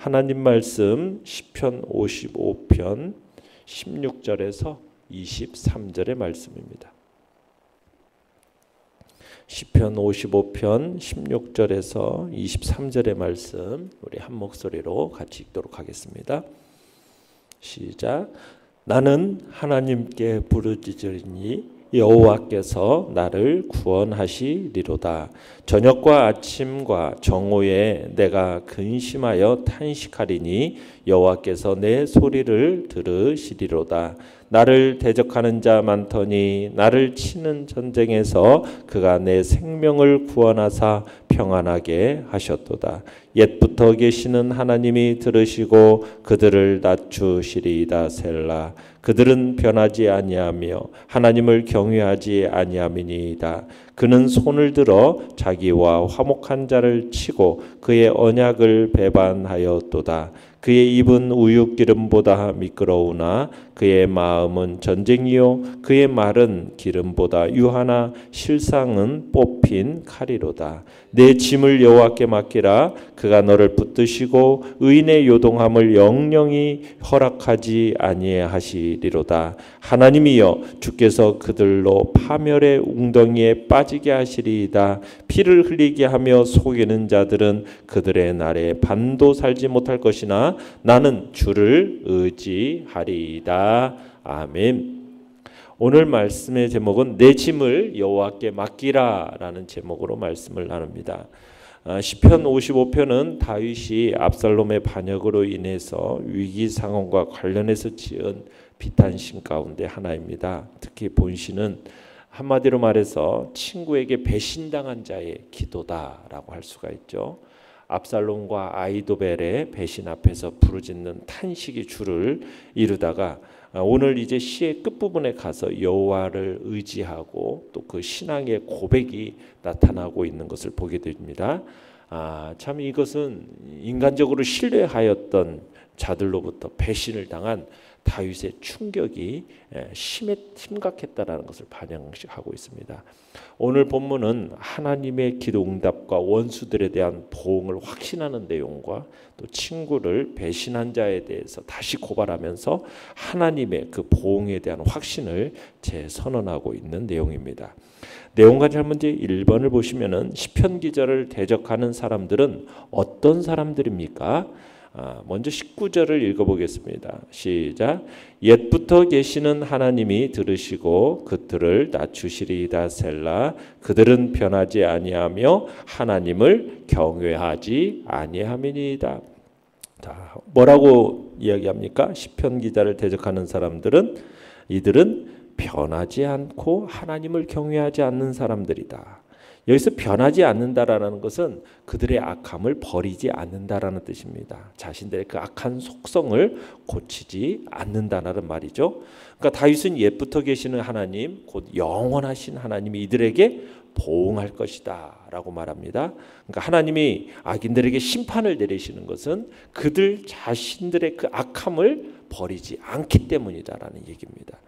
하나님 말씀 시편 55편 16절에서 23절의 말씀입니다. 시편 55편 16절에서 23절의 말씀 우리 한 목소리로 같이 읽도록 하겠습니다. 시작. 나는 하나님께 부르짖으리니 여호와께서 나를 구원하시리로다. 저녁과 아침과 정오에 내가 근심하여 탄식하리니 여호와께서 내 소리를 들으시리로다. 나를 대적하는 자 많더니 나를 치는 전쟁에서 그가 내 생명을 구원하사 평안하게 하셨도다. 옛부터 계시는 하나님이 들으시고 그들을 낮추시리이다. 셀라. 그들은 변하지 아니하며 하나님을 경외하지 아니함이니이다. 그는 손을 들어 자기와 화목한 자를 치고 그의 언약을 배반하였도다. 그의 입은 우윳기름보다 미끄러우나 그의 마음은 전쟁이요 그의 말은 기름보다 유하나 실상은 뽑힌 칼이로다. 내 짐을 여호와께 맡기라. 그가 너를 붙드시고 의인의 요동함을 영영히 허락하지 아니하시리로다. 하나님이여 주께서 그들로 파멸의 웅덩이에 빠지게 하시리이다. 피를 흘리게 하며 속이는 자들은 그들의 날에 반도 살지 못할 것이나 나는 주를 의지하리이다. 아멘. 오늘 말씀의 제목은 내 짐을 여호와께 맡기라 라는 제목으로 말씀을 나눕니다. 시편 55편은 다윗이 압살롬의 반역으로 인해서 위기 상황과 관련해서 지은 비탄신 가운데 하나입니다. 특히 본시는 한마디로 말해서 친구에게 배신당한 자의 기도다라고 할 수가 있죠. 압살롬과 아이도벨의 배신 앞에서 부르짖는 탄식이 주를 이루다가 오늘 이제 시의 끝부분에 가서 여호와를 의지하고 또 그 신앙의 고백이 나타나고 있는 것을 보게 됩니다. 참 이것은 인간적으로 신뢰하였던 자들로부터 배신을 당한 다윗의 충격이 심각했다라는 것을 반영하고 있습니다. 오늘 본문은 하나님의 기도 응답과 원수들에 대한 보응을 확신하는 내용과 또 친구를 배신한 자에 대해서 다시 고발하면서 하나님의 그 보응에 대한 확신을 재선언하고 있는 내용입니다. 내용과 잘 먼저 1번을 보시면은 시편 기자를 대적하는 사람들은 어떤 사람들입니까? 먼저 19절을 읽어보겠습니다. 시작. 옛부터 계시는 하나님이 들으시고 그들을 낮추시리이다. 셀라. 그들은 변하지 아니하며 하나님을 경외하지 아니함이니이다. 자, 뭐라고 이야기합니까? 시편 기자를 대적하는 사람들은 이들은 변하지 않고 하나님을 경외하지 않는 사람들이다. 여기서 변하지 않는다라는 것은 그들의 악함을 버리지 않는다라는 뜻입니다. 자신들의 그 악한 속성을 고치지 않는다라는 말이죠. 그러니까 다윗은 옛부터 계시는 하나님, 곧 영원하신 하나님이 이들에게 보응할 것이다 라고 말합니다. 그러니까 하나님이 악인들에게 심판을 내리시는 것은 그들 자신들의 그 악함을 버리지 않기 때문이다라는 얘기입니다.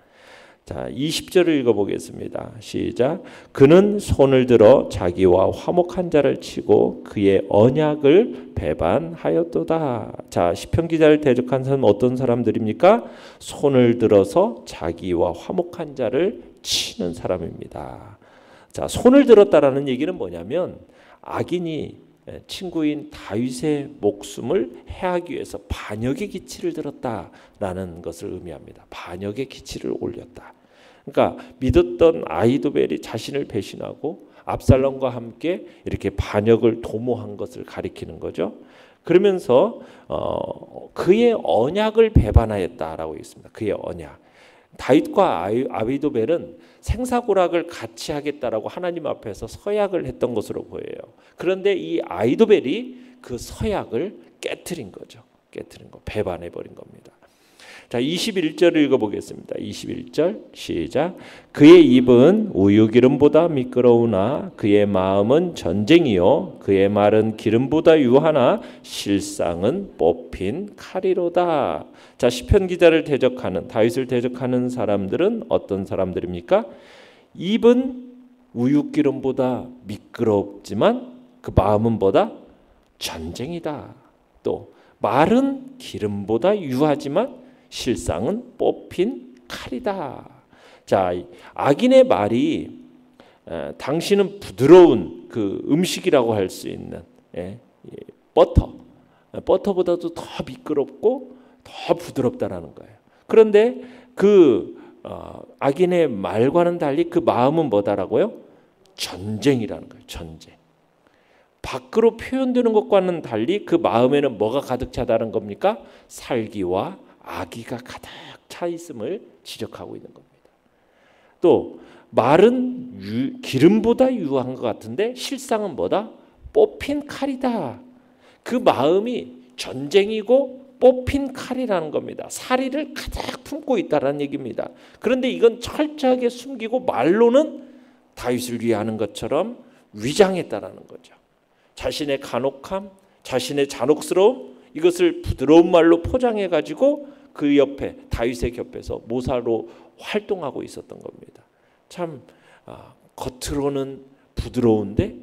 자, 20절을 읽어보겠습니다. 시작. 그는 손을 들어 자기와 화목한 자를 치고 그의 언약을 배반하였도다. 자, 시편 기자를 대적한 사람은 어떤 사람들입니까? 손을 들어서 자기와 화목한 자를 치는 사람입니다. 자, 손을 들었다라는 얘기는 뭐냐면 악인이 친구인 다윗의 목숨을 해하기 위해서 반역의 기치를 들었다라는 것을 의미합니다. 반역의 기치를 올렸다. 그러니까 믿었던 아이도벨이 자신을 배신하고 압살롬과 함께 이렇게 반역을 도모한 것을 가리키는 거죠. 그러면서 그의 언약을 배반하였다라고 있습니다. 그의 언약. 다윗과 아비도벨은 생사고락을 같이 하겠다라고 하나님 앞에서 서약을 했던 것으로 보여요. 그런데 이 아이도벨이 그 서약을 깨트린 거죠. 깨트린 거, 배반해 버린 겁니다. 자, 21절을 읽어보겠습니다. 21절 시작. 그의 입은 우유기름보다 미끄러우나 그의 마음은 전쟁이요 그의 말은 기름보다 유하나 실상은 뽑힌 칼이로다. 자, 시편 기자를 대적하는 다윗을 대적하는 사람들은 어떤 사람들입니까? 입은 우유기름보다 미끄럽지만 그 마음은 뭐다? 전쟁이다. 또 말은 기름보다 유하지만 실상은 뽑힌 칼이다. 자, 악인의 말이 당신은 부드러운 그 음식이라고 할 수 있는 버터보다도 더 미끄럽고 더 부드럽다라는 거예요. 그런데 그 악인의 말과는 달리 그 마음은 뭐다라고요? 전쟁이라는 거예요. 전쟁. 밖으로 표현되는 것과는 달리 그 마음에는 뭐가 가득 차다는 겁니까? 살기와 악의가 가득 차 있음을 지적하고 있는 겁니다. 또 말은 기름보다 유한 것 같은데 실상은 뭐다? 뽑힌 칼이다. 그 마음이 전쟁이고 뽑힌 칼이라는 겁니다. 사리를 가득 품고 있다는 얘기입니다. 그런데 이건 철저하게 숨기고 말로는 다윗을 위하는 것처럼 위장했다라는 거죠. 자신의 간혹함, 자신의 잔혹스러움, 이것을 부드러운 말로 포장해 가지고 그 옆에 다윗의 곁에서 모사로 활동하고 있었던 겁니다. 참 겉으로는 부드러운데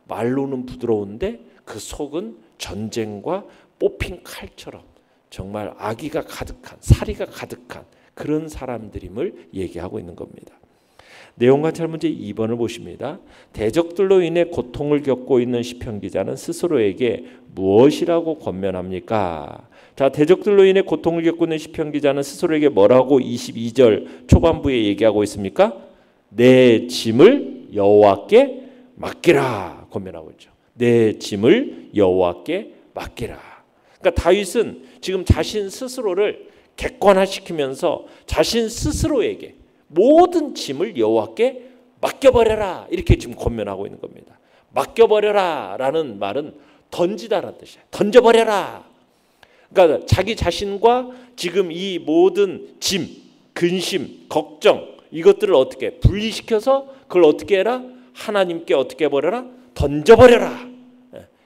말로는 부드러운데 그 속은 전쟁과 뽑힌 칼처럼 정말 악의가 가득한, 사리가 가득한 그런 사람들임을 얘기하고 있는 겁니다. 내용관찰 문제 2번을 보십니다. 대적들로 인해 고통을 겪고 있는 시편 기자는 스스로에게 무엇이라고 권면합니까? 자, 대적들로 인해 고통을 겪고 있는 시편 기자는 스스로에게 뭐라고 22절 초반부에 얘기하고 있습니까? 내 짐을 여호와께 맡기라 권면하고 있죠. 내 짐을 여호와께 맡기라. 그러니까 다윗은 지금 자신 스스로를 객관화시키면서 자신 스스로에게 모든 짐을 여호와께 맡겨버려라 이렇게 지금 권면하고 있는 겁니다. 맡겨버려라라는 말은 던지다라는 뜻이에요. 던져버려라. 그러니까 자기 자신과 지금 이 모든 짐, 근심, 걱정 이것들을 어떻게 분리시켜서 그걸 어떻게 해라? 하나님께 어떻게 해버려라? 던져버려라.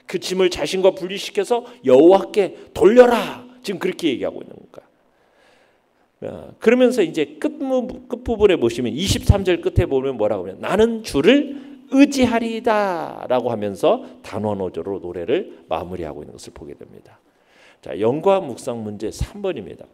그 짐을 자신과 분리시켜서 여호와께 돌려라. 지금 그렇게 얘기하고 있는 거예요. 그러면서 이제 끝부분에 보시면 23절 끝에 보면 뭐라고 하면 나는 주를 의지하리이다 라고 하면서 단원어조로 노래를 마무리하고 있는 것을 보게 됩니다. 자, 영과 묵상 문제 3번입니다.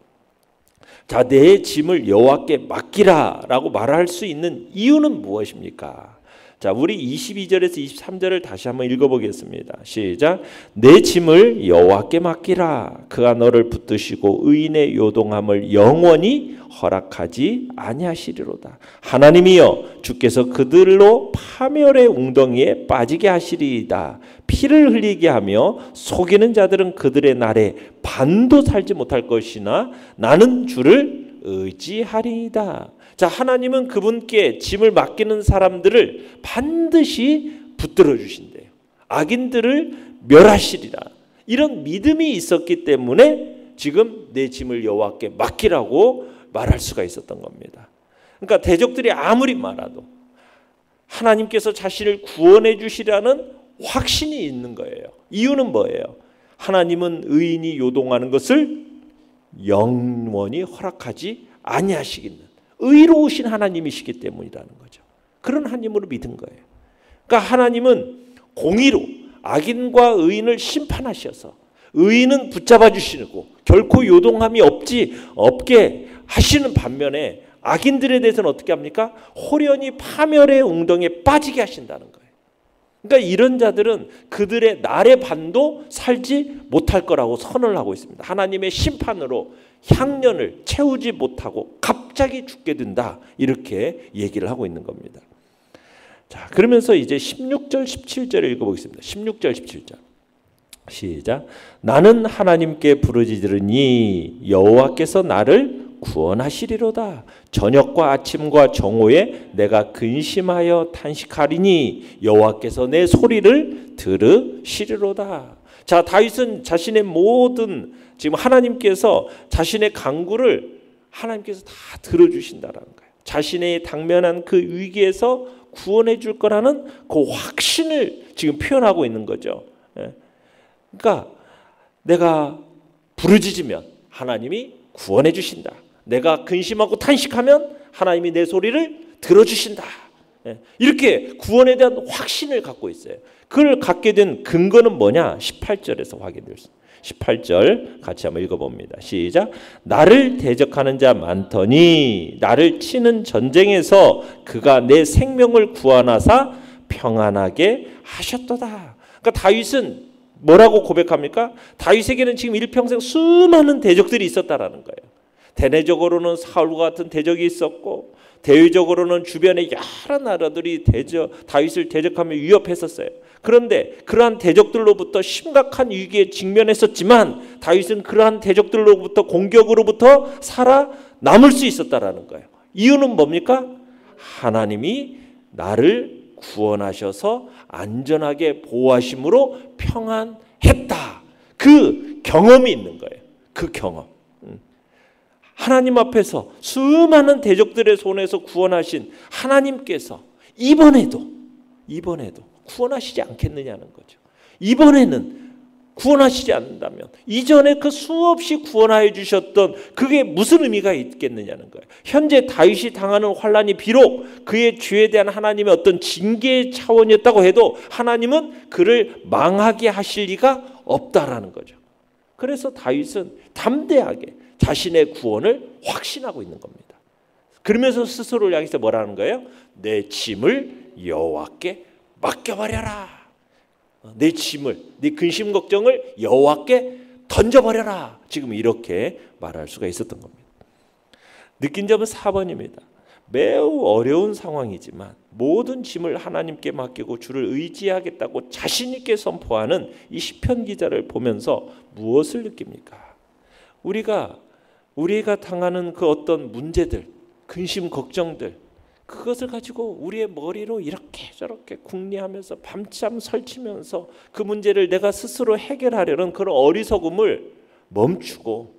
자, 내 짐을 여호와께 맡기라 라고 말할 수 있는 이유는 무엇입니까? 자, 우리 22절에서 23절을 다시 한번 읽어보겠습니다. 시작. 내 짐을 여호와께 맡기라. 그가 너를 붙드시고 의인의 요동함을 영원히 허락하지 아니하시리로다. 하나님이여 주께서 그들로 파멸의 웅덩이에 빠지게 하시리이다. 피를 흘리게 하며 속이는 자들은 그들의 날에 반도 살지 못할 것이나 나는 주를 의지하리이다. 자, 하나님은 그분께 짐을 맡기는 사람들을 반드시 붙들어 주신대요. 악인들을 멸하시리라. 이런 믿음이 있었기 때문에 지금 내 짐을 여호와께 맡기라고 말할 수가 있었던 겁니다. 그러니까 대적들이 아무리 말해도 하나님께서 자신을 구원해 주시라는 확신이 있는 거예요. 이유는 뭐예요? 하나님은 의인이 요동하는 것을 영원히 허락하지 아니하시겠는 의로우신 하나님이시기 때문이라는 거죠. 그런 하나님으로 믿은 거예요. 그러니까 하나님은 공의로 악인과 의인을 심판하셔서 의인은 붙잡아 주시고 결코 요동함이 없게 하시는 반면에 악인들에 대해서는 어떻게 합니까? 호련히 파멸의 웅덩이에 빠지게 하신다는 거예요. 그러니까 이런 자들은 그들의 날의 반도 살지 못할 거라고 선언을 하고 있습니다. 하나님의 심판으로 향년을 채우지 못하고 갑자기 죽게 된다. 이렇게 얘기를 하고 있는 겁니다. 자, 그러면서 이제 16절, 17절을 읽어보겠습니다. 16절, 17절. 시작. 나는 하나님께 부르짖으니 여호와께서 나를 구원하시리로다. 저녁과 아침과 정오에 내가 근심하여 탄식하리니 여호와께서 내 소리를 들으시리로다. 자, 다윗은 자신의 모든 지금 하나님께서 자신의 간구를 하나님께서 다 들어주신다라는 거예요. 자신의 당면한 그 위기에서 구원해 줄 거라는 그 확신을 지금 표현하고 있는 거죠. 그러니까 내가 부르짖으면 하나님이 구원해 주신다. 내가 근심하고 탄식하면 하나님이 내 소리를 들어주신다. 이렇게 구원에 대한 확신을 갖고 있어요. 그걸 갖게 된 근거는 뭐냐? 18절에서 확인될 수 있어요. 18절 같이 한번 읽어봅니다. 시작. 나를 대적하는 자 많더니 나를 치는 전쟁에서 그가 내 생명을 구원하사 평안하게 하셨도다. 그러니까 다윗은 뭐라고 고백합니까? 다윗에게는 지금 일평생 수많은 대적들이 있었다라는 거예요. 대내적으로는 사울과 같은 대적이 있었고 대외적으로는 주변의 여러 나라들이 다윗을 대적하며 위협했었어요. 그런데 그러한 대적들로부터 심각한 위기에 직면했었지만 다윗은 그러한 대적들로부터 공격으로부터 살아남을 수 있었다라는 거예요. 이유는 뭡니까? 하나님이 나를 구원하셔서 안전하게 보호하심으로 평안했다. 그 경험이 있는 거예요. 그 경험. 하나님 앞에서 수많은 대적들의 손에서 구원하신 하나님께서 이번에도 구원하시지 않겠느냐는 거죠. 이번에는 구원하시지 않는다면 이전에 그 수없이 구원하여 주셨던 그게 무슨 의미가 있겠느냐는 거예요. 현재 다윗이 당하는 환난이 비록 그의 죄에 대한 하나님의 어떤 징계의 차원이었다고 해도 하나님은 그를 망하게 하실 리가 없다라는 거죠. 그래서 다윗은 담대하게 자신의 구원을 확신하고 있는 겁니다. 그러면서 스스로를 향해서 뭐라는 거예요? 내 짐을 여호와께 맡겨버려라. 내 짐을, 내 근심 걱정을 여호와께 던져버려라. 지금 이렇게 말할 수가 있었던 겁니다. 느낀 점은 4번입니다. 매우 어려운 상황이지만 모든 짐을 하나님께 맡기고 주를 의지하겠다고 자신 있게 선포하는 이 시편 기자를 보면서 무엇을 느낍니까? 우리가 당하는 그 어떤 문제들, 근심 걱정들, 그것을 가지고 우리의 머리로 이렇게 저렇게 궁리하면서 밤잠 설치면서 그 문제를 내가 스스로 해결하려는 그런 어리석음을 멈추고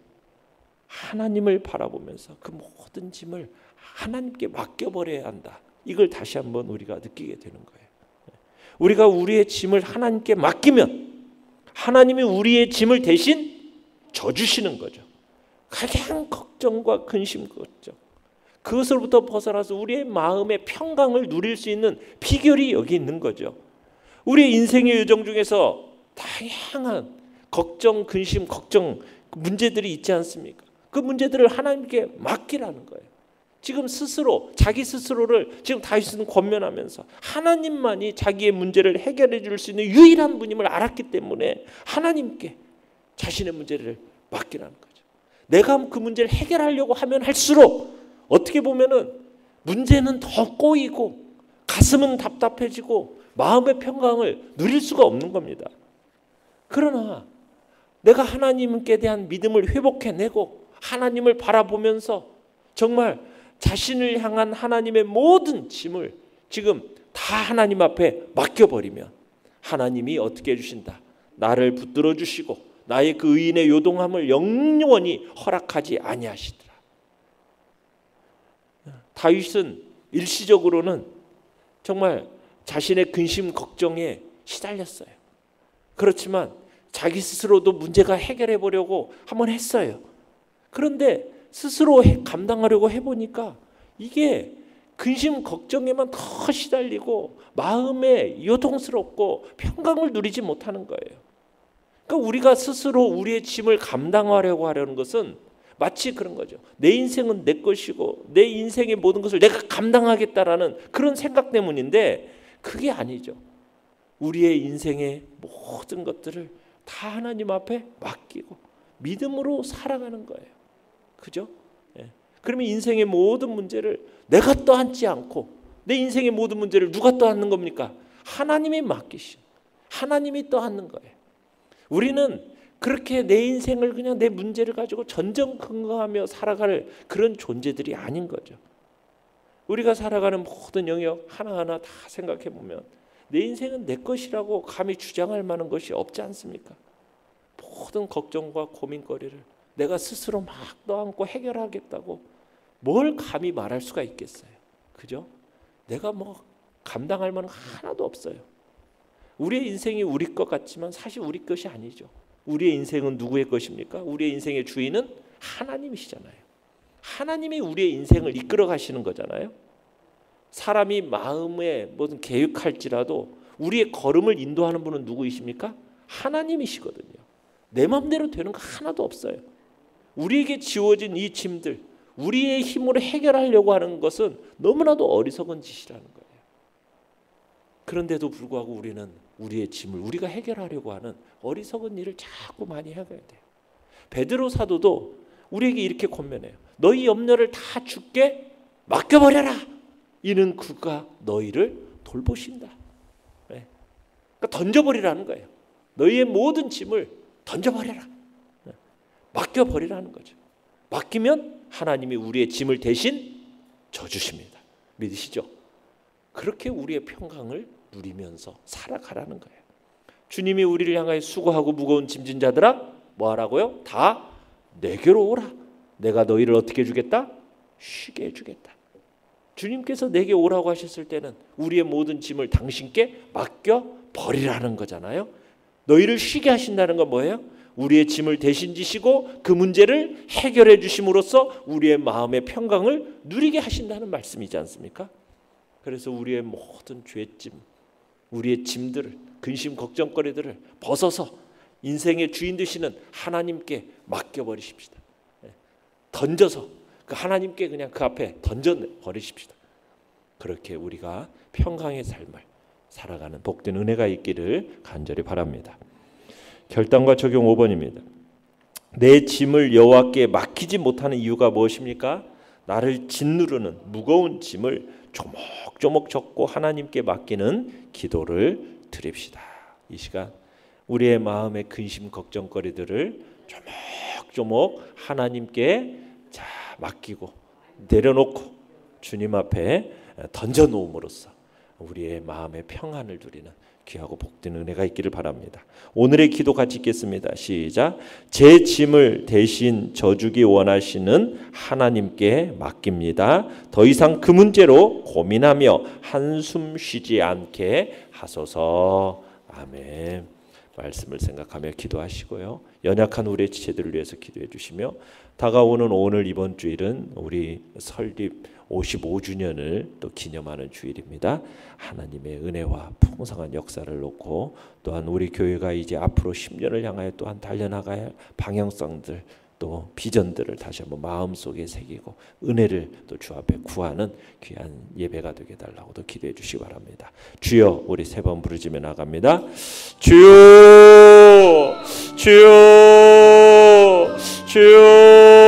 하나님을 바라보면서 그 모든 짐을 하나님께 맡겨버려야 한다. 이걸 다시 한번 우리가 느끼게 되는 거예요. 우리가 우리의 짐을 하나님께 맡기면 하나님이 우리의 짐을 대신 져주시는 거죠. 가장 걱정과 근심 걱정, 그것으로부터 벗어나서 우리의 마음의 평강을 누릴 수 있는 비결이 여기 있는 거죠. 우리의 인생의 여정 중에서 다양한 걱정, 근심, 걱정 문제들이 있지 않습니까? 그 문제들을 하나님께 맡기라는 거예요. 지금 스스로 자기 스스로를 지금 다윗은 권면하면서 하나님만이 자기의 문제를 해결해 줄 수 있는 유일한 분임을 알았기 때문에 하나님께 자신의 문제를 맡기라는 거죠. 내가 그 문제를 해결하려고 하면 할수록 어떻게 보면은 문제는 더 꼬이고 가슴은 답답해지고 마음의 평강을 누릴 수가 없는 겁니다. 그러나 내가 하나님께 대한 믿음을 회복해내고 하나님을 바라보면서 정말 자신을 향한 하나님의 모든 짐을 지금 다 하나님 앞에 맡겨버리면 하나님이 어떻게 해주신다? 나를 붙들어 주시고 나의 그 의인의 요동함을 영원히 허락하지 아니하시더라. 다윗은 일시적으로는 정말 자신의 근심 걱정에 시달렸어요. 그렇지만 자기 스스로도 문제가 해결해 보려고 한번 했어요. 그런데 스스로 감당하려고 해보니까 이게 근심 걱정에만 더 시달리고 마음에 요동스럽고 평강을 누리지 못하는 거예요. 그러니까 우리가 스스로 우리의 짐을 감당하려고 하려는 것은 마치 그런 거죠. 내 인생은 내 것이고 내 인생의 모든 것을 내가 감당하겠다라는 그런 생각 때문인데 그게 아니죠. 우리의 인생의 모든 것들을 다 하나님 앞에 맡기고 믿음으로 살아가는 거예요. 그죠? 예. 그러면 인생의 모든 문제를 내가 떠안지 않고 내 인생의 모든 문제를 누가 떠안는 겁니까? 하나님이 맡기신, 하나님이 떠안는 거예요. 우리는 그렇게 내 인생을 그냥 내 문제를 가지고 전전긍긍하며 살아갈 그런 존재들이 아닌 거죠. 우리가 살아가는 모든 영역 하나하나 다 생각해 보면 내 인생은 내 것이라고 감히 주장할 만한 것이 없지 않습니까? 모든 걱정과 고민거리를 내가 스스로 막 떠안고 해결하겠다고 뭘 감히 말할 수가 있겠어요. 그죠? 내가 뭐 감당할 만한 하나도 없어요. 우리의 인생이 우리 것 같지만 사실 우리 것이 아니죠. 우리의 인생은 누구의 것입니까? 우리의 인생의 주인은 하나님이시잖아요. 하나님이 우리의 인생을 이끌어 가시는 거잖아요. 사람이 마음에 무슨 계획할지라도 우리의 걸음을 인도하는 분은 누구이십니까? 하나님이시거든요. 내 마음대로 되는 거 하나도 없어요. 우리에게 지워진 이 짐들, 우리의 힘으로 해결하려고 하는 것은 너무나도 어리석은 짓이라는 거예요. 그런데도 불구하고 우리는 우리의 짐을 우리가 해결하려고 하는 어리석은 일을 자꾸 많이 해야 돼요. 베드로 사도도 우리에게 이렇게 권면해요. 너희 염려를 다 주께 맡겨버려라. 이는 그가 너희를 돌보신다. 네. 그러니까 던져버리라는 거예요. 너희의 모든 짐을 던져버려라. 네. 맡겨버리라는 거죠. 맡기면 하나님이 우리의 짐을 대신 져주십니다. 믿으시죠? 그렇게 우리의 평강을 누리면서 살아가라는 거예요. 주님이 우리를 향하여 수고하고 무거운 짐진 자들아 뭐하라고요? 다 내게로 오라. 내가 너희를 어떻게 해주겠다? 쉬게 해주겠다. 주님께서 내게 오라고 하셨을 때는 우리의 모든 짐을 당신께 맡겨버리라는 거잖아요. 너희를 쉬게 하신다는 건 뭐예요? 우리의 짐을 대신 지시고 그 문제를 해결해 주심으로써 우리의 마음의 평강을 누리게 하신다는 말씀이지 않습니까? 그래서 우리의 모든 죄짐, 우리의 짐들을, 근심 걱정거리들을 벗어서 인생의 주인 되시는 하나님께 맡겨버리십시다. 던져서 그 하나님께 그냥 그 앞에 던져버리십시다. 그렇게 우리가 평강의 삶을 살아가는 복된 은혜가 있기를 간절히 바랍니다. 결단과 적용 5번입니다. 내 짐을 여호와께 맡기지 못하는 이유가 무엇입니까? 나를 짓누르는 무거운 짐을 조목조목 젓고 하나님께 맡기는 기도를 드립시다. 이 시간 우리의 마음의 근심 걱정거리들을 조목조목 하나님께 맡기고 내려놓고 주님 앞에 던져놓음으로써 우리의 마음의 평안을 누리는 귀하고 복된 은혜가 있기를 바랍니다. 오늘의 기도 같이 읽겠습니다. 시작. 제 짐을 대신 져주기 원하시는 하나님께 맡깁니다. 더 이상 그 문제로 고민하며 한숨 쉬지 않게 하소서. 아멘. 말씀을 생각하며 기도하시고요. 연약한 우리의 지체들을 위해서 기도해 주시며 다가오는 오늘 이번 주일은 우리 설립 55주년을 또 기념하는 주일입니다. 하나님의 은혜와 풍성한 역사를 놓고 또한 우리 교회가 이제 앞으로 10년을 향하여 또한 달려나가야 할 방향성들 또 비전들을 다시 한번 마음속에 새기고 은혜를 또 주 앞에 구하는 귀한 예배가 되게 달라고도 기도해 주시기 바랍니다. 주여, 우리 세 번 부르짖며 나갑니다. 주여, 주여, 주여.